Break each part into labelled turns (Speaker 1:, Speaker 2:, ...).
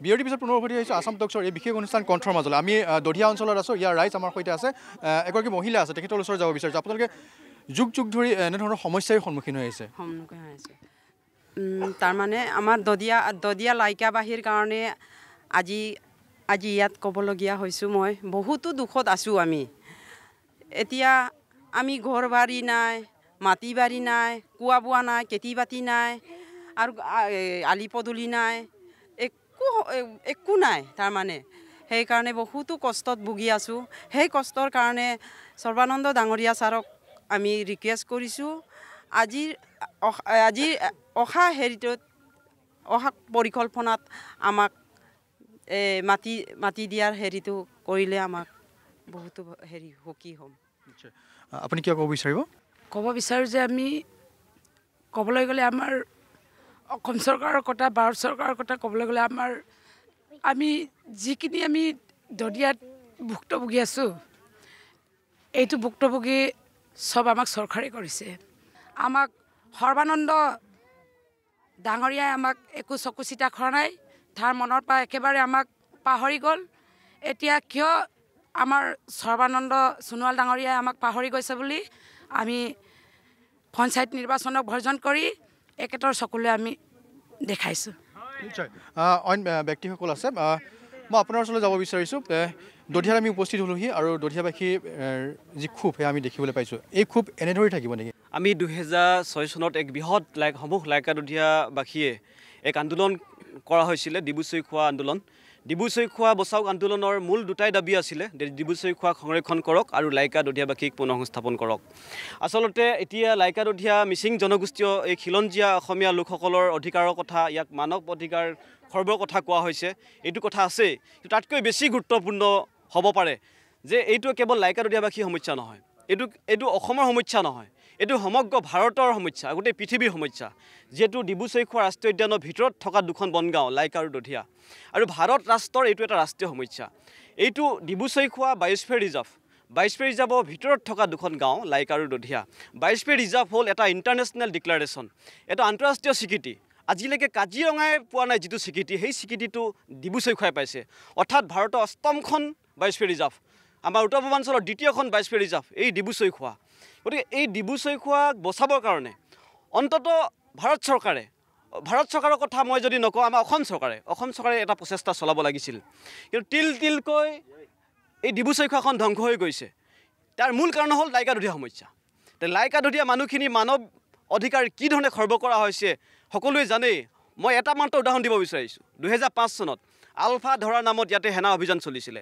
Speaker 1: বিৰতিৰ পিছত পুনৰ উভতি আহিছোঁ আসাম টকছৰ এই বিশেষ অনুষ্ঠান কণ্ঠৰ মাজলৈ। আমি দধিয়া অঞ্চলত আছোঁ। ইয়াৰ ৰাইজ আমাৰ সৈতে আছে। এগৰাকী মহিলা আছে, তেখেতৰ ওচৰত যাব বিচাৰিছোঁ। আপোনালোকে যুগ যুগ ধৰি এনেধৰণৰ সমস্যাৰ সন্মুখীন হৈ আছে।
Speaker 2: তাৰমানে আমাৰ দদিয়া লাইকাবাহীৰ কাৰণে আজি ইয়াত ক'বলগীয়া হৈছোঁ। মই বহুতো দুখত আছোঁ। এতিয়া আমি ঘৰ বাৰী নাই, মাটি বাৰী নাই, কুঁৱা বোৱা নাই, খেতি বাতি নাই, আৰু আলি পদূলি নাই, একো নাই। তাৰমানে সেইকাৰণে বহুতো কষ্টত ভুগি আছোঁ। সেই কষ্টৰ কাৰণে সৰ্বানন্দ ডাঙৰীয়া ছাৰক আমি ৰিকুৱেষ্ট কৰিছোঁ, আজি অহা হেৰিটোত অহা পৰিকল্পনাত আমাক মাটি দিয়াৰ হেৰিটো কৰিলে আমাক বহুতো সুখী হ'ম।
Speaker 1: আপুনি কিয় ক'ব বিচাৰিব?
Speaker 3: ক'ব বিচাৰোঁ যে আমি ক'বলৈ গ'লে আমাৰ অসম চৰকাৰৰ কথা, ভাৰত চৰকাৰৰ কথা ক'বলৈ গ'লে আমি যিখিনি আমি দদিয়াত ভুক্তভোগী আছোঁ, এইটো ভুক্তভোগী চব আমাক চৰকাৰে কৰিছে। আমাক সৰ্বানন্দ ডাঙৰীয়াই আমাক একো চকু চিতা কৰা নাই। তাৰ মনৰ পৰা একেবাৰে আমাক পাহৰি গ'ল। এতিয়া কিয় আমাৰ সৰ্বানন্দ সোণোৱাল ডাঙৰীয়াই আমাক পাহৰি গৈছে বুলি আমি পঞ্চায়ত নিৰ্বাচনক বৰ্জন কৰি একেটাৰ চকুলৈ আমি দেখাইছোঁ।
Speaker 1: নিশ্চয় অইন ব্যক্তিসকল আছে। মই আপোনাৰ ওচৰলৈ যাব বিচাৰিছোঁ। দধিয়াত আমি উপস্থিত হ'লোহি আৰু দধিয়াবাসীৰ যি ক্ষোভ সেয়া আমি দেখিবলৈ পাইছোঁ। এই ক্ষোভ এনেদৰেই থাকিব নেকি?
Speaker 4: আমি 2006 চনত এক বৃহৎ সমূহ লাইকা দধিয়াবাসীয়ে এক আন্দোলন কৰা হৈছিলে, ডিব্ৰু চৈখোৱা আন্দোলন। ডিব্ৰু চৈখোৱা বচাওক আন্দোলনৰ মূল দুটাই দাবী আছিলে, ডিব্ৰু চৈখোৱাক সংৰক্ষণ কৰক আৰু লাইকা দধিয়াবাসীক পুনঃ সংস্থাপন কৰক। আচলতে এতিয়া লাইকা দধিয়া মিচিং জনগোষ্ঠীয় এই খিলঞ্জীয়া অসমীয়া লোকসকলৰ অধিকাৰৰ কথা, ইয়াক মানৱ অধিকাৰ খৰ্বৰ কথা কোৱা হৈছে। এইটো কথা আছে, তাতকৈ বেছি গুৰুত্বপূৰ্ণ হ'ব পাৰে যে এইটো কেৱল লাইকা দধিয়াবাসীৰ সমস্যা নহয়, এইটো অসমৰ সমস্যা নহয়, এইটো সমগ্ৰ ভাৰতৰ সমস্যা, গোটেই পৃথিৱীৰ সমস্যা। যিহেতু ডিব্ৰু চৈখোৱা ৰাষ্ট্ৰীয় উদ্যানৰ ভিতৰত থকা দুখন বনগাঁও লাইকা আৰু দধিয়া, আৰু ভাৰত ৰাষ্ট্ৰৰ এইটো এটা ৰাষ্ট্ৰীয় সমস্যা। এইটো ডিব্ৰু চৈখোৱা বায়'স্ফিয়াৰ ৰিজাৰ্ভৰ ভিতৰত থকা দুখন গাঁও লাইকা আৰু দধিয়া। বায়'স্ফিয়াৰ ৰিজাৰ্ভ হ'ল এটা ইণ্টাৰনেশ্যনেল ডিক্লাৰেশ্যন, এটা আন্তঃৰাষ্ট্ৰীয় স্বীকৃতি। আজিলৈকে কাজিৰঙাই পোৱা নাই যিটো স্বীকৃতি, সেই স্বীকৃতিটো ডিব্ৰু চৈখোৱাই পাইছে। অৰ্থাৎ ভাৰতৰ ৮মখন বায়'স্ফিয়াৰ ৰিজাৰ্ভ, আমাৰ উত্তৰ পূৰ্বাঞ্চলৰ ২য়খন বায়'স্ফিয়াৰ ৰিজাৰ্ভ এই ডিব্ৰু চৈখোৱা। গতিকে এই ডিব্ৰু চৈখোৱাক বচাবৰ কাৰণে অন্ততঃ ভাৰত চৰকাৰৰ কথা মই যদি নকওঁ, আমাৰ অসম চৰকাৰে এটা প্ৰচেষ্টা চলাব লাগিছিল। কিন্তু তিলকৈ এই ডিব্ৰু চৈখোৱাখন ধ্বংস হৈ গৈছে। তাৰ মূল কাৰণ হ'ল লাইকা দধিয়া সমস্যা। লাইকা দধিয়া মানুহখিনি মানৱ অধিকাৰ কি ধৰণে খৰ্ব কৰা হৈছে সকলোৱে জানেই। মই এটা মাত্ৰ উদাহৰণ দিব বিচাৰিছোঁ। 2005 চনত আলফা ধৰা নামত ইয়াতে সেনা অভিযান চলিছিলে।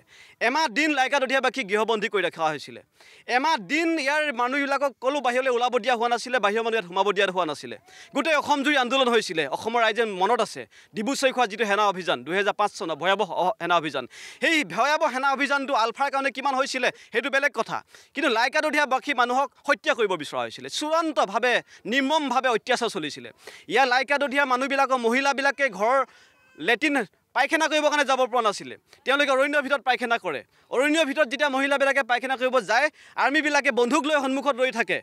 Speaker 4: এমাহ দিন লাইকা দধিয়াবাসীক গৃহবন্দী কৰি ৰখা হৈছিলে। এমাহ দিন ইয়াৰ মানুহবিলাকক ক'লো বাহিৰলৈ ওলাব দিয়া হোৱা নাছিলে, বাহিৰৰ মানুহ ইয়াত সোমাব দিয়া হোৱা নাছিলে। গোটেই অসম জুৰি আন্দোলন হৈছিলে। অসমৰ ৰাইজে মনত আছে ডিব্ৰু চৈখোৱা যিটো সেনা অভিযান 2005 চনত ভয়াৱহ সেনা অভিযান, সেই ভয়াৱহ সেনা অভিযানটো আলফাৰ কাৰণে কিমান হৈছিলে সেইটো বেলেগ কথা, কিন্তু লাইকা দধিয়াবাসী মানুহক হত্যা কৰিব বিচৰা হৈছিলে। চূড়ান্তভাৱে নিৰ্মমভাৱে অত্যাচাৰ চলিছিলে। ইয়াৰ লাইকা দধিয়া মানুহবিলাকৰ মহিলাবিলাকে ঘৰৰ লেট্ৰিন পায়খানা কৰিবৰ কাৰণে যাব পৰা নাছিলে। তেওঁলোকে অৰণ্যৰ ভিতৰত পায়খানা কৰে। অৰণ্যৰ ভিতৰত যেতিয়া মহিলাবিলাকে পায়খানা কৰিব যায়, আৰ্মিবিলাকে বন্দুক লৈ সন্মুখত ৰৈ থাকে।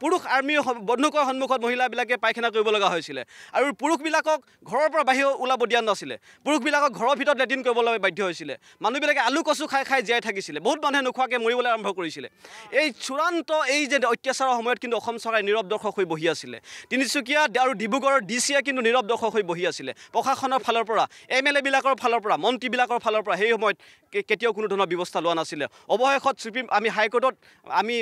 Speaker 4: পুৰুষ আৰ্মীৰ বন্দুকৰ সন্মুখত মহিলাবিলাকে পায়খানা কৰিব লগা হৈছিলে। আৰু পুৰুষবিলাকক ঘৰৰ পৰা বাহিৰ ওলাব দিয়া নাছিলে। পুৰুষবিলাকক ঘৰৰ ভিতৰত লেট্ৰিন কৰিবলৈ বাধ্য হৈছিলে। মানুহবিলাকে আলু কচু খাই জীয়াই থাকিছিলে। বহুত মানুহে নোখোৱাকৈ মৰিবলৈ আৰম্ভ কৰিছিলে। এই চূড়ান্ত এই যে অত্যাচাৰৰ সময়ত কিন্তু অসম চৰকাৰে নীৰৱ দৰ্শক হৈ বহি আছিলে। তিনিচুকীয়া আৰু ডিব্ৰুগড়ৰ DCয়ে কিন্তু নীৰৱ দৰ্শক হৈ বহি আছিলে। প্ৰশাসনৰ ফালৰ পৰা, MLA বিলাকৰ ফালৰ পৰা, মন্ত্ৰীবিলাকৰ ফালৰ পৰা সেই সময়ত কেতিয়াও কোনো ধৰণৰ ব্যৱস্থা লোৱা নাছিলে। অৱশেষত আমি হাইকোৰ্টত আমি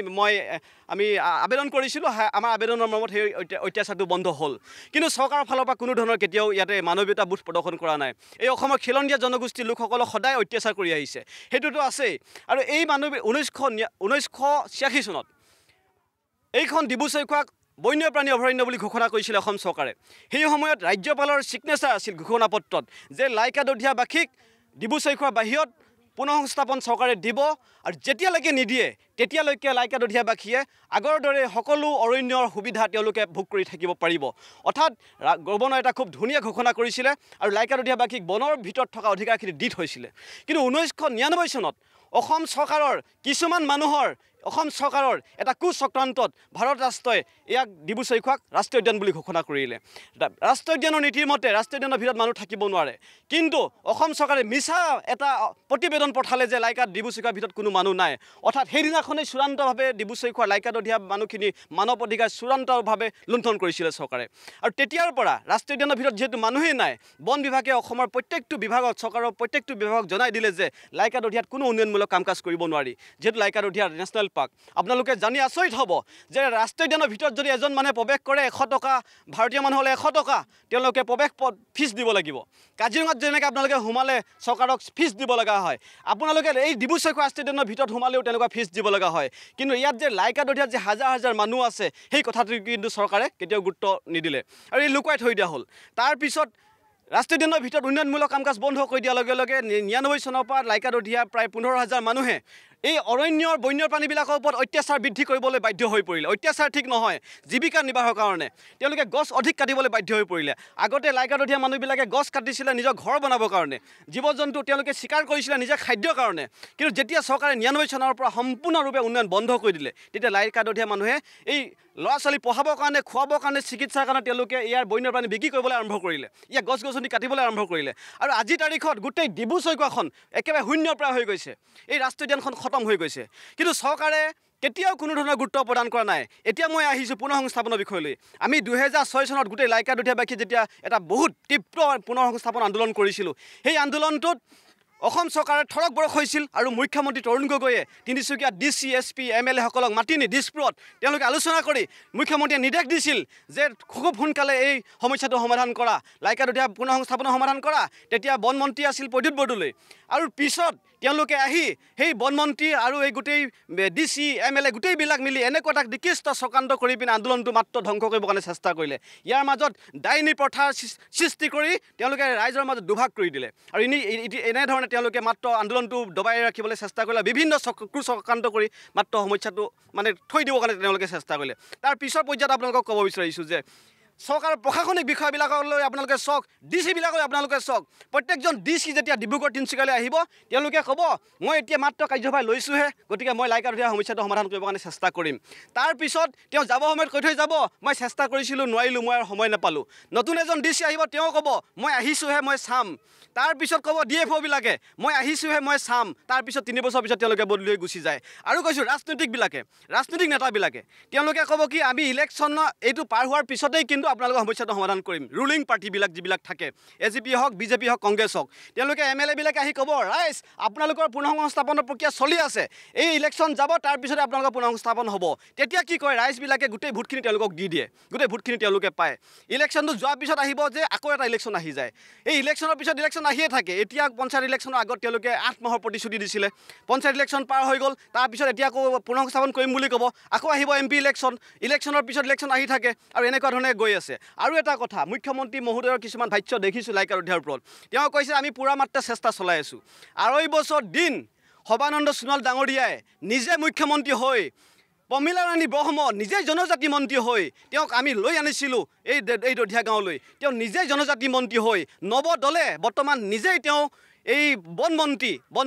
Speaker 4: আবেদন কৰিছিলোঁ। আমাৰ আবেদনৰ মৰ্মত সেই অত্যাচাৰটো বন্ধ হ'ল। কিন্তু চৰকাৰৰ ফালৰ পৰা কোনো ধৰণৰ কেতিয়াও ইয়াতে মানৱীয়তা বোধ প্ৰদৰ্শন কৰা নাই। এই অসমৰ খিলঞ্জীয়া জনগোষ্ঠীৰ লোকসকলক সদায় অত্যাচাৰ কৰি আহিছে, সেইটোতো আছেই। আৰু এই 1986 চনত এইখন ডিব্ৰু চৈখোৱাক বন্যপ্ৰাণী অভয়াৰণ্য বুলি ঘোষণা কৰিছিলে অসম চৰকাৰে। সেই সময়ত ৰাজ্যপালৰ ছিগনেচাৰ আছিল ঘোষণাপত্ৰত যে লাইকা দধিয়াবাসীক ডিব্ৰু চৈখোৱাৰ বাহিৰত পুনঃ সংস্থাপন চৰকাৰে দিব, আৰু যেতিয়ালৈকে নিদিয়ে তেতিয়ালৈকে লাইকা দধিয়াবাসীয়ে আগৰ দৰে সকলো অৰণ্যৰ সুবিধা তেওঁলোকে ভোগ কৰি থাকিব পাৰিব। অৰ্থাৎ গভৰ্ণৰে এটা খুব ধুনীয়া ঘোষণা কৰিছিলে আৰু লাইকা দধিয়াবাসীক বনৰ ভিতৰত থকা অধিকাৰখিনি দি থৈছিলে। কিন্তু 1999 চনত অসম চৰকাৰৰ কিছুমান মানুহৰ অসম চৰকাৰৰ এটা কুচক্ৰান্তত ভাৰত ৰাষ্ট্ৰই ইয়াক ডিব্ৰু চৈখোৱাক ৰাষ্ট্ৰীয় উদ্যান বুলি ঘোষণা কৰিলে ৰাষ্ট্ৰীয় উদ্যানৰ নীতিৰ মতে ৰাষ্ট্ৰীয় উদ্যানৰ ভিতৰত মানুহ থাকিব নোৱাৰে কিন্তু অসম চৰকাৰে মিছা এটা প্ৰতিবেদন পঠালে যে লাইকাত ডিব্ৰু চৈখোৱাৰ ভিতৰত কোনো মানুহ নাই অৰ্থাৎ সেইদিনাখনেই চূড়ান্তভাৱে ডিব্ৰু চৈখোৱাৰ লাইকাত দিয়া মানুহখিনি মানৱ অধিকাৰ চূড়ান্তভাৱে লুণ্ঠন কৰিছিলে চৰকাৰে আৰু তেতিয়াৰ পৰা ৰাষ্ট্ৰীয় উদ্যানৰ ভিতৰত যিহেতু মানুহেই নাই বন বিভাগে অসমৰ প্ৰত্যেকটো বিভাগত চৰকাৰৰ প্ৰত্যেকটো বিভাগক জনাই দিলে যে লাইকাত দিয়াত কোনো উন্নয়নমূলক কাম কাজ কৰিব নোৱাৰি যেহেতু লাইকাত দিয়া নেশ্যনেল পাৰ্ক আপোনালোকে জানি আচৰিত হ'ব যে ৰাষ্ট্ৰীয় উদ্যানৰ ভিতৰত যদি এজন মানুহে প্ৰৱেশ কৰে 100 টকা ভাৰতীয় মানুহ হ'লে 100 টকা তেওঁলোকে প্ৰৱেশ ফিজ দিব লাগিব কাজিৰঙাত যেনেকৈ আপোনালোকে সোমালে চৰকাৰক ফিজ দিব লগা হয় আপোনালোকে এই ডিব্ৰু চৈখোৱা ৰাষ্ট্ৰীয় উদ্যানৰ ভিতৰত সোমালেও তেনেকুৱা ফিজ দিব লগা হয় কিন্তু ইয়াত যে লাইকাত দিয়াত যে হাজাৰ হাজাৰ মানুহ আছে সেই কথাটো কিন্তু চৰকাৰে কেতিয়াও গুৰুত্ব নিদিলে আৰু এই লুকুৱাই থৈ দিয়া হ'ল তাৰপিছত ৰাষ্ট্ৰীয় উদ্যানৰ ভিতৰত উন্নয়নমূলক কাম কাজ বন্ধ কৰি দিয়াৰ লগে লগে 99 চনৰ পৰা লাইকাত দিয়া প্ৰায় 15,000 মানুহে এই অৰণ্যৰ বন্যপ্ৰাণীবিলাকৰ ওপৰত অত্যাচাৰ বৃদ্ধি কৰিবলৈ বাধ্য হৈ পৰিলে অত্যাচাৰ ঠিক নহয় জীৱিকা নিৰ্বাহৰ কাৰণে তেওঁলোকে গছ অধিক কাটিবলৈ বাধ্য হৈ পৰিলে আগতে লাইকাত দিয়া মানুহবিলাকে গছ কাটিছিলে নিজৰ ঘৰ বনাবৰ কাৰণে জীৱ জন্তু তেওঁলোকে চিকাৰ কৰিছিলে নিজৰ খাদ্যৰ কাৰণে কিন্তু যেতিয়া চৰকাৰে 99 চনৰ পৰা সম্পূৰ্ণৰূপে উন্নয়ন বন্ধ কৰি দিলে তেতিয়া লাইকাত দিয়া মানুহে এই ল'ৰা ছোৱালী পঢ়াবৰ কাৰণে খুৱাবৰ কাৰণে চিকিৎসাৰ কাৰণে তেওঁলোকে ইয়াৰ বন্যপ্ৰাণী বিক্ৰী কৰিবলৈ আৰম্ভ কৰিলে ইয়াৰ গছ গছনি কাটিবলৈ আৰম্ভ কৰিলে আৰু আজিৰ তাৰিখত গোটেই ডিব্ৰু চৈখোৱাখন একেবাৰে শূন্যৰ পৰা হৈ গৈছে এই ৰাষ্ট্ৰীয় উদ্যানখন খতম হৈ গৈছে কিন্তু চৰকাৰে কেতিয়াও কোনো ধৰণৰ গুৰুত্ব প্ৰদান কৰা নাই এতিয়া মই আহিছোঁ পুনৰ সংস্থাপনৰ বিষয়লৈ আমি 2006 চনত গোটেই লাইকাত দিয়াবাসী যেতিয়া এটা বহুত তীব্ৰ পুনৰ সংস্থাপন আন্দোলন কৰিছিলোঁ সেই আন্দোলনটোত অসম চৰকাৰে থৰক বৰখ হৈছিল আৰু মুখ্যমন্ত্ৰী তৰুণ গগৈয়ে তিনিচুকীয়া DC SP MLA সকলক মাতি নি দিছপুৰত তেওঁলোকে আলোচনা কৰি মুখ্যমন্ত্ৰীয়ে নিৰ্দেশ দিছিল যে খুব সোনকালে এই সমস্যাটো সমাধান কৰা লাইকাত দিয়া পুনৰ সংস্থাপনৰ সমাধান কৰা তেতিয়া বন মন্ত্ৰী আছিল প্ৰদ্যুৎ বৰদলৈ আৰু পিছত তেওঁলোকে আহি সেই বন মন্ত্ৰী আৰু এই গোটেই DC MLA গোটেইবিলাক মিলি এনেকুৱা এটা নিকৃষ্ট চক্ৰান্ত কৰি পিনে আন্দোলনটো মাত্ৰ ধ্বংস কৰিবৰ কাৰণে চেষ্টা কৰিলে ইয়াৰ মাজত ডাইনী প্ৰথাৰ সৃষ্টি কৰি তেওঁলোকে ৰাইজৰ মাজত দুভাগ কৰি দিলে আৰু এনেধৰণে তেওঁলোকে মাত্ৰ আন্দোলনটো দবাই ৰাখিবলৈ চেষ্টা কৰিলে বিভিন্ন চক্ৰান্ত কৰি মাত্ৰ সমস্যাটো মানে থৈ দিবৰ কাৰণে তেওঁলোকে চেষ্টা কৰিলে তাৰ পিছৰ পৰ্যায়ত আপোনালোকক ক'ব বিচাৰিছোঁ যে চৰকাৰৰ প্ৰশাসনিক বিষয়বিলাকলৈ আপোনালোকে চাওক DC বিলাকলৈ আপোনালোকে চাওক প্ৰত্যেকজন DC যেতিয়া ডিব্ৰুগড় তিনিচুকীয়ালৈ আহিব তেওঁলোকে ক'ব মই এতিয়া মাত্ৰ কাৰ্যভাৰ লৈছোঁহে গতিকে মই লাইকাত দিয়া সমস্যাটো সমাধান কৰিবৰ কাৰণে চেষ্টা কৰিম তাৰপিছত তেওঁ যাব সময়ত কৈ থৈ যাব মই চেষ্টা কৰিছিলোঁ নোৱাৰিলোঁ মই আৰু সময় নাপালোঁ নতুন এজন DC আহিব তেওঁ ক'ব মই আহিছোঁহে মই চাম তাৰপিছত ক'ব DFO বিলাকে মই আহিছোঁহে মই চাম তাৰপিছত 3 বছৰ পিছত তেওঁলোকে বদলি হৈ গুচি যায় আৰু কৈছোঁ ৰাজনৈতিক নেতাবিলাকে তেওঁলোকে ক'ব কি আমি ইলেকশ্যন এইটো পাৰ হোৱাৰ পিছতেই কিন্তু আপোনালোকৰ সমস্যাটো সমাধান কৰিম ৰুলিং পাৰ্টিবিলাক যিবিলাক থাকে AGP হওক BJP হওক কংগ্ৰেছ হওক তেওঁলোকে MLA বিলাকে আহি ক'ব ৰাইজ আপোনালোকৰ পুনৰ সংস্থাপনৰ প্ৰক্ৰিয়া চলি আছে এই ইলেকশ্যন যাব তাৰপিছতে আপোনালোকৰ পুনৰ সংস্থাপন হ'ব তেতিয়া কি কয় ৰাইজবিলাকে গোটেই ভোটখিনি তেওঁলোকক দি দিয়ে গোটেই ভোটখিনি তেওঁলোকে পায় ইলেকশ্যনটো যোৱাৰ পিছত আহিব যে আকৌ এটা ইলেকশ্যন আহি যায় এই ইলেকশ্যনৰ পিছত ইলেকশ্যন আহিয়ে থাকে এতিয়া পঞ্চায়ত ইলেকশ্যনৰ আগত তেওঁলোকে 8 মাহৰ প্ৰতিশ্ৰুতি দিছিলে পঞ্চায়ত ইলেকশ্যন পাৰ হৈ গ'ল তাৰপিছত এতিয়া আকৌ পুনৰ সংস্থাপন কৰিম বুলি ক'ব আকৌ আহিব MP ইলেকশ্যনৰ পিছত ইলেকশ্যন আহি থাকে আৰু এনেকুৱা ধৰণে গৈ আছে আৰু এটা কথা মুখ্যমন্ত্ৰী মহোদয়ৰ কিছুমান ভাষ্য দেখিছোঁ লাইকাত দিয়াৰ ওপৰত তেওঁ কৈছে আমি পুৰা মাত্ৰা চেষ্টা চলাই আছোঁ 2.5 বছৰ দিন সৰ্বানন্দ সোণোৱাল ডাঙৰীয়াই নিজে মুখ্যমন্ত্ৰী হৈ প্ৰমীলা ৰাণী ব্ৰহ্ম নিজে জনজাতি মন্ত্ৰী হৈ তেওঁক আমি লৈ আনিছিলোঁ এই দধিয়া গাঁৱলৈ তেওঁ নিজে জনজাতি মন্ত্ৰী হৈ নৱ দলে বৰ্তমান নিজেই তেওঁ এই বন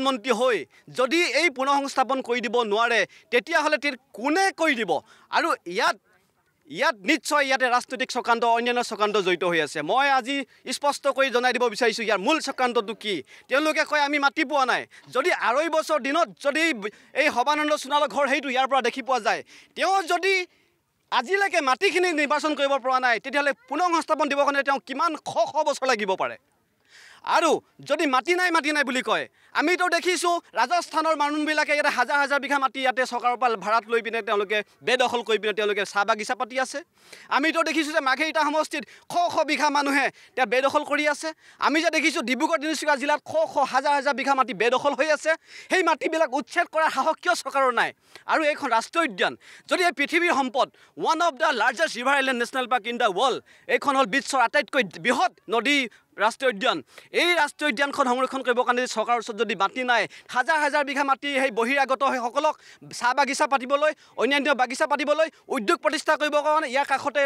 Speaker 4: মন্ত্ৰী হৈ যদি এই পুনৰ সংস্থাপন কৰি দিব নোৱাৰে তেতিয়াহ'লে কোনে কৰি দিব আৰু ইয়াত নিশ্চয় ইয়াতে ৰাজনৈতিক চক্ৰান্ত অন্যান্য চক্ৰান্ত জড়িত হৈ আছে মই আজি স্পষ্ট কৰি জনাই দিব বিচাৰিছোঁ ইয়াৰ মূল চক্ৰান্তটো কি তেওঁলোকে কয় আমি মাটি পোৱা নাই যদি 2.5 বছৰ দিনত যদি এই সৰ্বানন্দ সোণোৱালৰ ঘৰ সেইটো ইয়াৰ পৰা দেখি পোৱা যায় তেওঁ যদি আজিলৈকে মাটিখিনি নিৰ্বাচন কৰিব পৰা নাই তেতিয়াহ'লে পুনৰ সংস্থাপন দিবৰ কাৰণে তেওঁ কিমান শ বছৰ লাগিব পাৰে আৰু যদি মাটি নাই বুলি কয় আমিতো দেখিছোঁ ৰাজস্থানৰ মানুহবিলাকে ইয়াতে হাজাৰ বিঘা মাটি ইয়াতে চৰকাৰৰ পৰা ভাড়াত লৈ পিনে তেওঁলোকে বেদখল কৰি পিনে তেওঁলোকে চাহ বাগিচা পাতি আছে আমিতো দেখিছোঁ যে মাঘেৰিটা সমষ্টিত শ বিঘা মানুহে এতিয়া বেদখল কৰি আছে আমি যে দেখিছোঁ ডিব্ৰুগড় তিনিচুকীয়া জিলাত হাজাৰ বিঘা মাটি বেদখল হৈ আছে সেই মাটিবিলাক উচ্ছেদ কৰাৰ সাহস কিয় চৰকাৰৰ নাই আৰু এইখন ৰাষ্ট্ৰীয় উদ্যান যদি এই পৃথিৱীৰ সম্পদ one of the largest river island national park in the world এইখন হ'ল বিশ্বৰ আটাইতকৈ বৃহৎ নদী ৰাষ্ট্ৰীয় উদ্যান এই ৰাষ্ট্ৰীয় উদ্যানখন সংৰক্ষণ কৰিবৰ কাৰণে চৰকাৰৰ ওচৰত যদি মাটি নাই হাজাৰ হাজাৰ বিঘা মাটি সেই বহিৰাগত সেইসকলক চাহ বাগিচা পাতিবলৈ অন্যান্য বাগিচা পাতিবলৈ উদ্যোগ প্ৰতিষ্ঠা কৰিবৰ কাৰণে ইয়াৰ কাষতে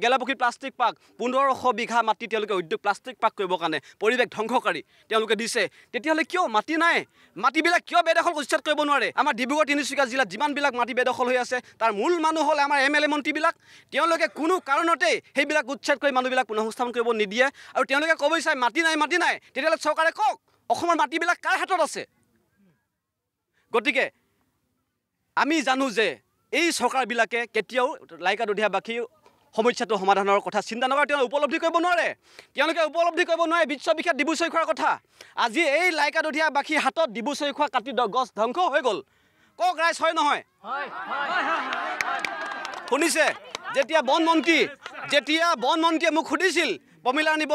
Speaker 4: গেলাপুখুৰী প্লাষ্টিক পাৰ্ক 1500 বিঘা মাটি তেওঁলোকে উদ্যোগ প্লাষ্টিক পাৰ্ক কৰিবৰ কাৰণে পৰিৱেশ ধ্বংসকাৰী তেওঁলোকে দিছে তেতিয়াহ'লে কিয় মাটি নাই মাটিবিলাক কিয় বেদখল উচ্ছেদ কৰিব নোৱাৰে আমাৰ ডিব্ৰুগড় তিনিচুকীয়া জিলাত যিমানবিলাক মাটি বেদখল হৈ আছে তাৰ মূল মানুহ হ'ল আমাৰ MLA মন্ত্ৰীবিলাক তেওঁলোকে কোনো কাৰণতে সেইবিলাক উচ্ছেদ কৰি মানুহবিলাক পুনঃস্থাপন কৰিব নিদিয়ে আৰু তেওঁলোকে ক'ব বিচাৰে মাটি নাই তেতিয়াহ'লে চৰকাৰে কওক অসমৰ মাটিবিলাক কাৰ হাতত আছে গতিকে আমি জানো যে এই চৰকাৰবিলাকে কেতিয়াও লাইকা দধিয়াবাসীৰ সমস্যাটো সমাধানৰ কথা চিন্তা নকৰে তেওঁলোকে উপলব্ধি কৰিব নোৱাৰে বিশ্ববিখ্যাত ডিব্ৰু চৈখোৱাৰ কথা আজি এই লাইকা দধিয়াবাসীৰ হাতত ডিব্ৰু চৈখোৱা কাটি গছ ধ্বংস হৈ গ'ল কওক ৰাইজ হয় নহয় শুনিছে যেতিয়া বন মন্ত্ৰীয়ে মোক সুধিছিল প্ৰমিলাৰাণী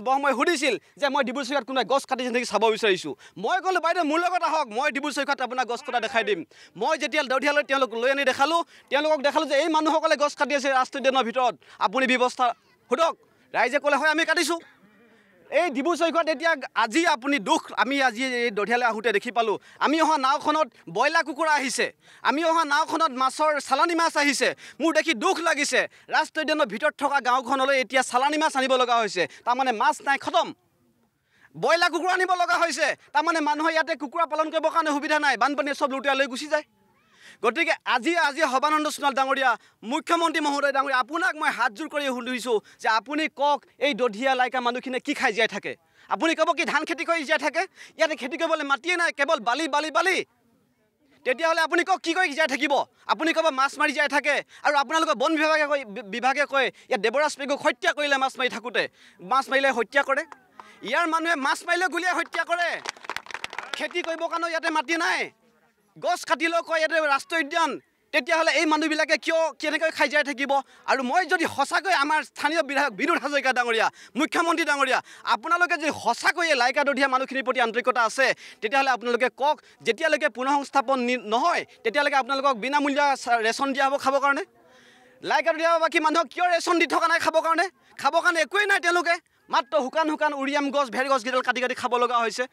Speaker 4: বৰমাই সুধিছিল যে মই ডিব্ৰু চৈখোৱাত কোনোবাই গছ কাটিছে নেকি চাব বিচাৰিছোঁ মই ক'লোঁ বাইদেউ মোৰ লগত আহক মই ডিব্ৰু চৈখোৱাত আপোনাক গছ কটা দেখাই দিম মই যেতিয়া দধিয়ালৈ তেওঁলোকক লৈ আনি তেওঁলোকক দেখালোঁ যে এই মানুহসকলে গছ কাটি আছে ৰাষ্ট্ৰীয় উদ্যানৰ ভিতৰত আপুনি ব্যৱস্থা সোধক ৰাইজে ক'লে হয় আমি কাটিছোঁ এই ডিব্ৰু চৈখোৱাত এতিয়া আজি আপুনি দুখ আমি আজি এই দধিয়ালৈ আহোঁতে দেখি পালোঁ আমি অহা নাওখনত ব্ৰইলাৰ কুকুৰা আহিছে আমি অহা নাওখনত মাছৰ চালানী মাছ আহিছে মোৰ দেখি দুখ লাগিছে ৰাষ্ট্ৰীয় উদ্যানৰ ভিতৰত থকা গাঁওখনলৈ এতিয়া চালানী মাছ আনিব লগা হৈছে তাৰমানে মাছ নাই খতম ব্ৰইলাৰ কুকুৰা আনিব লগা হৈছে তাৰমানে মানুহে ইয়াতে কুকুৰা পালন কৰিবৰ কাৰণে সুবিধা নাই বানপানীয়ে চব লুটিয়াই লৈ গুচি যায় গতিকে আজি সৰ্বানন্দ সোণোৱাল ডাঙৰীয়া মুখ্যমন্ত্ৰী মহোদয় ডাঙৰীয়া আপোনাক মই হাতযোৰ কৰি সুধিছোঁ যে আপুনি কওক এই দধিয়া লাইকা মানুহখিনিয়ে কি খাই জীয়াই থাকে আপুনি ক'ব কি ধান খেতি কৰি জীয়াই থাকে ইয়াতে খেতি কৰিবলৈ মাটিয়ে নাই কেৱল বালি তেতিয়াহ'লে আপুনি কওক কি কৰি জীয়াই থাকিব আপুনি ক'ব মাছ মাৰি জীয়াই থাকে আৰু আপোনালোকৰ বন বিভাগে কয় ইয়াত দেৱৰাজ পেগুক হত্যা কৰিলে মাছ মাৰিলে হত্যা কৰে ইয়াৰ মানুহে মাছ মাৰিলে গুলীয়াই হত্যা কৰে খেতি কৰিবৰ কাৰণে ইয়াতে মাটি নাই গছ কাটিলেও কয় ইয়াতে ৰাষ্ট্ৰীয় উদ্যান তেতিয়াহ'লে এই মানুহবিলাকে কেনেকৈ খাই জীয়াই থাকিব আৰু মই যদি সঁচাকৈ আমাৰ স্থানীয় বিধায়ক বিনোদ হাজৰিকা ডাঙৰীয়া মুখ্যমন্ত্ৰী ডাঙৰীয়া আপোনালোকে যদি সঁচাকৈয়ে লাইকা দধিয়া মানুহখিনিৰ প্ৰতি আন্তৰিকতা আছে তেতিয়াহ'লে আপোনালোকে কওক যেতিয়ালৈকে পুনঃসংস্থাপন নহয় তেতিয়ালৈকে আপোনালোকক বিনামূলীয়া ৰেচন দিয়া হ'ব খাবৰ কাৰণে লাইকা দধিয়াবাসী মানুহক কিয় ৰেচন দি থকা নাই খাবৰ কাৰণে একোৱেই নাই তেওঁলোকে মাত্ৰ শুকান উৰিয়াম গছ ভেৰ গছকেইডাল কাটি খাব লগা হৈছে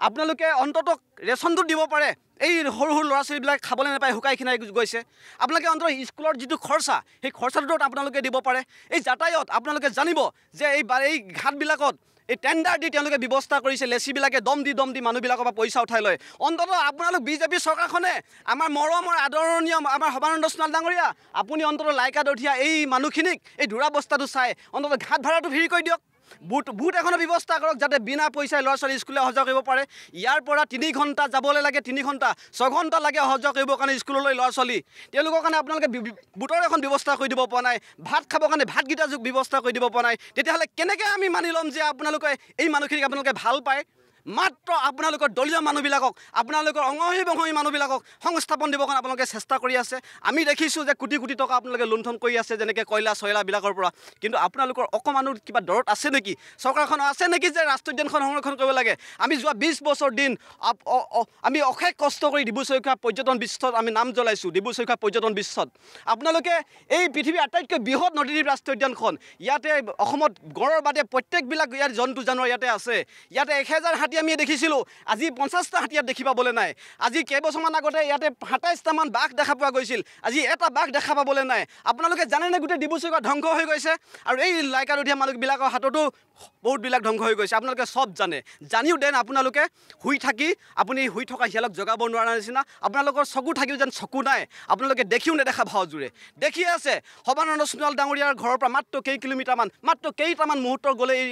Speaker 4: আপোনালোকে অন্ততঃ ৰেচনটো দিব পাৰে এই সৰু ল'ৰা ছোৱালীবিলাক খাবলৈ নাপায় শুকাই খিনাই গৈছে আপোনালোকে অন্ততঃ স্কুলৰ যিটো খৰচা সেই খৰচাটো আপোনালোকে দিব পাৰে এই যাতায়ত আপোনালোকে জানিব যে এই ঘাটবিলাকত এই টেণ্ডাৰ দি তেওঁলোকে ব্যৱস্থা কৰিছে লেচিবিলাকে দম দি মানুহবিলাকৰ পৰা পইচা উঠাই লয় অন্ততঃ আপোনালোক বিজেপি চৰকাৰখনে আমাৰ মৰমৰ আদৰণীয় আমাৰ সৰ্বানন্দ সোণোৱাল ডাঙৰীয়া আপুনি অন্ততঃ লাইকা দধিয়া এই মানুহখিনিক এই দুৰাৱস্থাটো চাই অন্ততঃ ঘাট ভাড়াটো ফ্ৰী কৰি দিয়ক বুট এখনৰ ব্যৱস্থা কৰক যাতে বিনা পইচাই ল'ৰা ছোৱালী স্কুললৈ অহা যোৱা কৰিব পাৰে ইয়াৰ পৰা 3 ঘণ্টা যাবলৈ লাগে 3 ঘণ্টা 6 ঘণ্টা লাগে অহা যোৱা কৰিবৰ কাৰণে স্কুললৈ ল'ৰা ছোৱালী তেওঁলোকৰ কাৰণে আপোনালোকে বুটৰ এখন ব্যৱস্থা কৰি দিব পৰা নাই ভাত খাবৰ কাৰণে ভাতকেইটা ব্যৱস্থা কৰি দিব পৰা নাই তেতিয়াহ'লে কেনেকৈ আমি মানি ল'ম যে আপোনালোকে এই মানুহখিনিক আপোনালোকে ভাল পায় মাত্ৰ আপোনালোকৰ দলীয় মানুহবিলাকক আপোনালোকৰ অঙহী মানুহবিলাকক সংস্থাপন দিবৰ কাৰণে আপোনালোকে চেষ্টা কৰি আছে আমি দেখিছোঁ যে কোটি টকা আপোনালোকে লুণ্ঠন কৰি আছে যেনেকৈ কয়লা চয়লাবিলাকৰ পৰা কিন্তু আপোনালোকৰ অকণমানো কিবা দৰত আছে নেকি চৰকাৰখনৰ আছে নেকি যে ৰাষ্ট্ৰীয় উদ্যানখন সংৰক্ষণ কৰিব লাগে আমি যোৱা 20 বছৰ দিন আমি অশেষ কষ্ট কৰি ডিব্ৰু চৈখোৱা পৰ্যটন বিশ্বত আমি নাম জ্বলাইছোঁ ডিব্ৰু চৈখোৱা পৰ্যটন বিশ্বত আপোনালোকে এই পৃথিৱীৰ আটাইতকৈ বৃহৎ নদীদ্বীপ ৰাষ্ট্ৰীয় উদ্যানখন ইয়াতে অসমত গড়ৰ বাদে প্ৰত্যেকবিলাক ইয়াৰ জন্তু জানোৱাৰ ইয়াতে আছে ইয়াতে 1000 হাতী আমি দেখিছিলোঁ আজি 50টা হাতী ইয়াত দেখি পাবলৈ নাই আজি কেইবছৰমান আগতে ইয়াতে 27টামান বাঘ দেখা পোৱা গৈছিল আজি এটা বাঘ দেখা পাবলৈ নাই আপোনালোকে জানেনে গোটেই ডিব্ৰু চৈখোৱা ধ্বংস হৈ গৈছে আৰু এই লাইকা দধিয়া মানুহবিলাকৰ হাততো বহুতবিলাক ধ্বংস হৈ গৈছে আপোনালোকে সব জানিও দেন আপোনালোকে শুই থকা শিয়ালক জগাব নোৱাৰা নিচিনা আপোনালোকৰ চকু থাকিও যেন চকু নাই আপোনালোকে দেখিও নেদেখা ভাওজোৰে দেখি আছে সৰ্বানন্দ সোণোৱাল ডাঙৰীয়াৰ ঘৰৰ পৰা মাত্ৰ কেইটামান মুহূৰ্তৰ গ'লে এই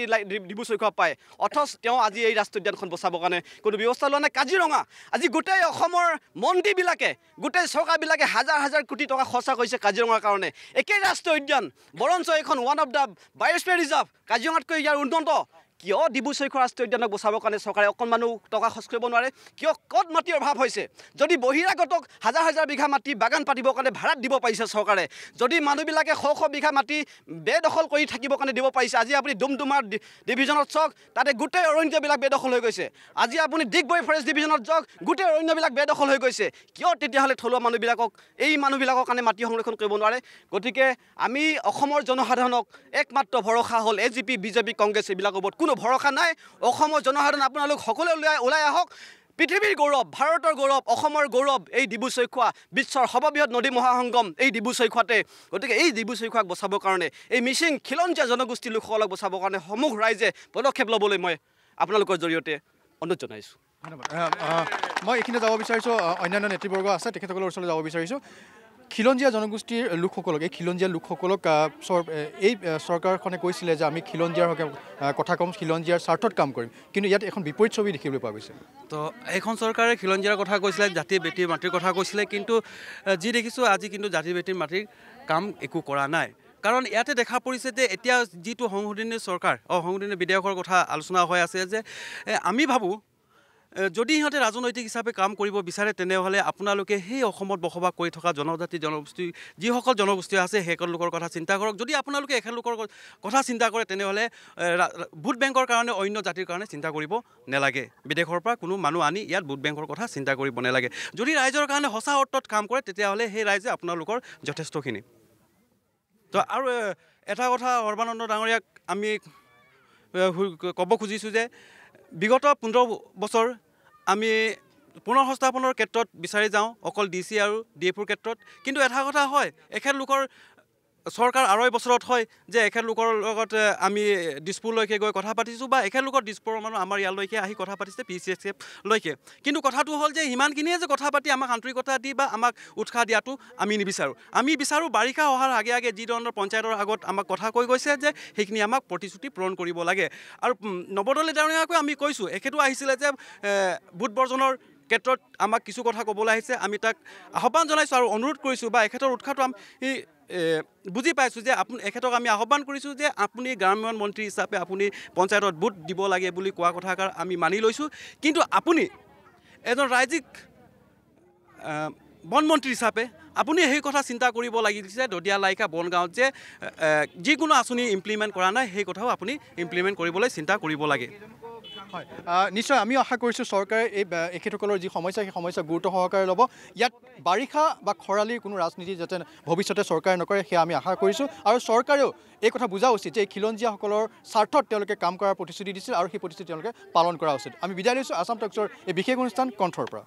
Speaker 4: ডিব্ৰু চৈখোৱা পায় অথচ তেওঁ আজি এই ৰাষ্ট্ৰীয় উদ্যানখন বচাবৰ কাৰণে কোনো ব্যৱস্থা লোৱা নাই কাজিৰঙা আজি গোটেই অসমৰ মন্ত্ৰীবিলাকে গোটেই চৰকাৰবিলাকে হাজাৰ কোটি টকা খৰচা কৰিছে কাজিৰঙাৰ কাৰণে একেই ৰাষ্ট্ৰীয় উদ্যান বৰঞ্চ এইখন one of the biosphere reserve কাজিৰঙাতকৈ ইয়াৰ উন্নত কিয় ডিব্ৰু চৈখোৱা ৰাষ্ট্ৰীয় উদ্যানক বচাবৰ কাৰণে চৰকাৰে অকণমানো টকা খৰচ কৰিব নোৱাৰে কিয় ক'ত মাটিৰ অভাৱ হৈছে যদি বহিৰাগতক হাজাৰ হাজাৰ বিঘা মাটি বাগান পাতিবৰ কাৰণে ভাড়াত দিব পাৰিছে চৰকাৰে যদি মানুহবিলাকে শ শ বিঘা মাটি বেদখল কৰি থাকিবৰ কাৰণে দিব পাৰিছে আজি আপুনি ডুমডুমাৰ ডিভিজনত চাওক তাতে গোটেই অৰণ্যবিলাক বেদখল হৈ গৈছে আজি আপুনি ডিগবৈ ফৰেষ্ট ডিভিজনত যাওক গোটেই অৰণ্যবিলাক বেদখল হৈ গৈছে কিয় তেতিয়াহ'লে থলুৱা মানুহবিলাকক এই মানুহবিলাকৰ কাৰণে মাটি সংৰক্ষণ কৰিব নোৱাৰে গতিকে আমি অসমৰ জনসাধাৰণক একমাত্ৰ ভৰসা হ'ল AGP BJP কংগ্ৰেছ এইবিলাকৰ ওপৰত কোনো ভৰসা নাই অসমৰ জনসাধাৰণ আপোনালোক সকলোৱে ওলাই আহক পৃথিৱীৰ গৌৰৱ ভাৰতৰ গৌৰৱ অসমৰ গৌৰৱ এই ডিব্ৰু চৈখোৱা বিশ্বৰ সৰ্ববৃহৎ নদী মহাসংগম এই ডিব্ৰু চৈখোৱাতে গতিকে এই ডিব্ৰু চৈখোৱাক বচাবৰ কাৰণে এই মিচিং খিলঞ্জীয়া জনগোষ্ঠীৰ লোকসকলক বচাবৰ কাৰণে সমূহ ৰাইজে পদক্ষেপ ল'বলৈ মই আপোনালোকৰ জৰিয়তে অনুৰোধ জনাইছোঁ
Speaker 1: ধন্যবাদ মই এইখিনিতে যাব বিচাৰিছোঁ অন্যান্য নেতৃবৰ্গ আছে তেখেতসকলৰ ওচৰলৈ যাব বিচাৰিছোঁ খিলঞ্জীয়া জনগোষ্ঠীৰ লোকসকলক এই খিলঞ্জীয়া লোকসকলক এই চৰকাৰখনে কৈছিলে যে আমি খিলঞ্জীয়াৰ হকে কথা ক'ম খিলঞ্জীয়াৰ স্বাৰ্থত কাম কৰিম কিন্তু ইয়াত এখন বিপৰীত ছবি দেখিবলৈ পোৱা গৈছে
Speaker 5: তো এইখন চৰকাৰে খিলঞ্জীয়াৰ কথা কৈছিলে জাতি বেটীৰ মাটিৰ কথা কৈছিলে কিন্তু যি দেখিছোঁ আজি কিন্তু জাতি বেটীৰ মাটিৰ কাম একো কৰা নাই কাৰণ ইয়াতে দেখা পৰিছে যে এতিয়া যিটো সংশোধনী চৰকাৰ সংশোধনী বিধেয়কৰ কথা আলোচনা হৈ আছে যে আমি ভাবোঁ যদি সিহঁতে ৰাজনৈতিক হিচাপে কাম কৰিব বিচাৰে তেনেহ'লে আপোনালোকে সেই অসমত বসবাস কৰি থকা জনগোষ্ঠী যিসকল জনগোষ্ঠী আছে সেইসকলৰ কথা চিন্তা কৰক যদি আপোনালোকে এখেতলোকৰ কথা চিন্তা কৰে তেনেহ'লে ভোট বেংকৰ কাৰণে অন্য জাতিৰ কাৰণে চিন্তা কৰিব নালাগে বিদেশৰ পৰা কোনো মানুহ আনি ইয়াত ভোট বেংকৰ কথা চিন্তা কৰিব নালাগে যদি ৰাইজৰ কাৰণে সঁচা অৰ্থত কাম কৰে তেতিয়াহ'লে সেই ৰাইজে আপোনালোকৰ যথেষ্টখিনি তো আৰু এটা কথা সৰ্বানন্দ ডাঙৰীয়াক আমি ক'ব খুজিছোঁ যে বিগত 15 বছৰ আমি পুনৰ সংস্থাপনৰ ক্ষেত্ৰত বিচাৰি যাওঁ অকল DC আৰু DFৰ ক্ষেত্ৰত কিন্তু এটা কথা হয় এখেতলোকৰ চৰকাৰ 2.5 বছৰত হয় যে এখেতলোকৰ লগত আমি দিছপুৰলৈকে গৈ কথা পাতিছোঁ বা এখেতলোকৰ দিছপুৰৰ মানুহ আমাৰ ইয়ালৈকে আহি কথা পাতিছে PCSF লৈকে কিন্তু কথাটো হ'ল যে ইমানখিনিয়ে যে কথা পাতি আমাক আন্তৰিকতা দি বা আমাক উৎসাহ দিয়াটো আমি নিবিচাৰোঁ আমি বিচাৰোঁ বাৰিষা অহাৰ আগে আগে যি ধৰণৰ পঞ্চায়তৰ আগত আমাক কথা কৈ গৈছে যে সেইখিনি আমাক প্ৰতিশ্ৰুতি পূৰণ কৰিব লাগে আৰু নৱদলে ডাঙৰীয়াকৈ আমি কৈছোঁ এখেতো আহিছিলে যে ভোট বৰ্জনৰ ক্ষেত্ৰত আমাক কিছু কথা ক'বলৈ আহিছে আমি তাক আহ্বান জনাইছোঁ আৰু অনুৰোধ কৰিছোঁ বা এখেতৰ উৎসাহটো আমি বুজি পাইছোঁ যে এখেতক আমি আহ্বান কৰিছোঁ যে আপুনি গ্ৰাম্য মন্ত্ৰী হিচাপে আপুনি পঞ্চায়তত ভোট দিব লাগে বুলি কোৱা কথাষাৰ আমি মানি লৈছোঁ কিন্তু আপুনি এজন ৰাজ্যিক বনমন্ত্ৰী হিচাপে আপুনি সেই কথা চিন্তা কৰিব লাগিছে দদিয়া লাইকা বনগাঁৱত যে যিকোনো আঁচনি ইমপ্লিমেণ্ট কৰা নাই সেই কথাও আপুনি ইমপ্লিমেণ্ট কৰিবলৈ চিন্তা কৰিব লাগে
Speaker 1: হয় নিশ্চয় আমি আশা কৰিছোঁ চৰকাৰে এখেতসকলৰ যি সমস্যা সেই সমস্যা গুৰুত্ব সহকাৰে ল'ব ইয়াত বাৰিষা বা খৰালিৰ কোনো ৰাজনীতি যাতে ভৱিষ্যতে চৰকাৰে নকৰে সেয়া আমি আশা কৰিছোঁ আৰু চৰকাৰেও এই কথা বুজা উচিত যে এই খিলঞ্জীয়াসকলৰ স্বাৰ্থত তেওঁলোকে কাম কৰাৰ প্ৰতিশ্ৰুতি দিছিল আৰু সেই প্ৰতিশ্ৰুতি তেওঁলোকে পালন কৰা উচিত আমি বিদায় লৈছোঁ আসাম টক্সৰ এই বিশেষ অনুষ্ঠান কণ্ঠৰ পৰা